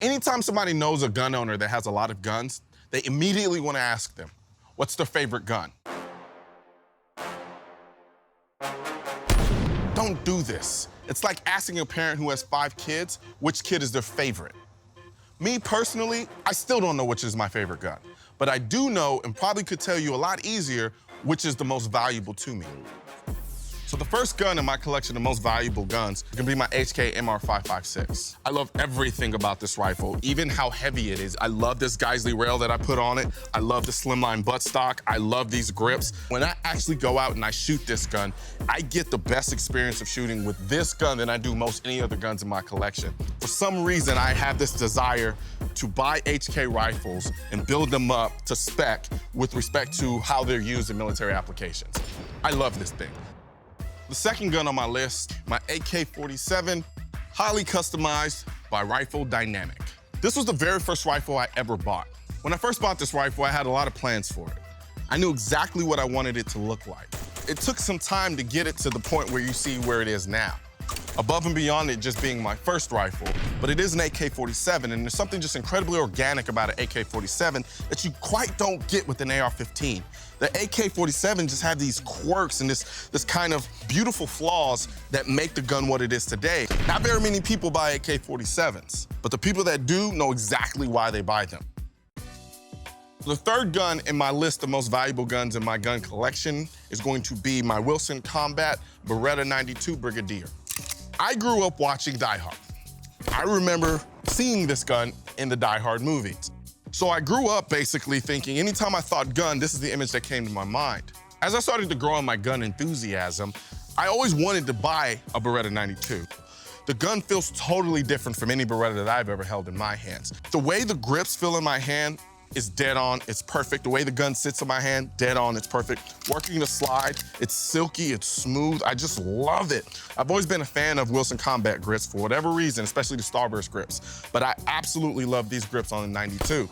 Anytime somebody knows a gun owner that has a lot of guns, they immediately want to ask them, what's their favorite gun? Don't do this. It's like asking a parent who has 5 kids, which kid is their favorite. Me personally, I still don't know which is my favorite gun, but I do know and probably could tell you a lot easier which is the most valuable to me. So the first gun in my collection of most valuable guns is gonna be my HK MR556. I love everything about this rifle, even how heavy it is. I love this Geisley rail that I put on it. I love the slimline buttstock. I love these grips. When I actually go out and I shoot this gun, I get the best experience of shooting with this gun than I do most any other guns in my collection. For some reason, I have this desire to buy HK rifles and build them up to spec with respect to how they're used in military applications. I love this thing. The second gun on my list, my AK-47, highly customized by Rifle Dynamic. This was the very first rifle I ever bought. When I first bought this rifle, I had a lot of plans for it. I knew exactly what I wanted it to look like. It took some time to get it to the point where you see where it is now. Above and beyond it just being my first rifle, but it is an AK-47, and there's something just incredibly organic about an AK-47 that you quite don't get with an AR-15. The AK-47 just had these quirks and this kind of beautiful flaws that make the gun what it is today. Not very many people buy AK-47s, but the people that do know exactly why they buy them. The third gun in my list of most valuable guns in my gun collection is going to be my Wilson Combat Beretta 92 Brigadier. I grew up watching Die Hard. I remember seeing this gun in the Die Hard movies. So I grew up basically thinking anytime I thought gun, this is the image that came to my mind. As I started to grow in my gun enthusiasm, I always wanted to buy a Beretta 92. The gun feels totally different from any Beretta that I've ever held in my hands. The way the grips feel in my hand is dead on, it's perfect. The way the gun sits in my hand, dead on, it's perfect. Working the slide, it's silky, it's smooth. I just love it. I've always been a fan of Wilson Combat grips for whatever reason, especially the Starburst grips. But I absolutely love these grips on the 92.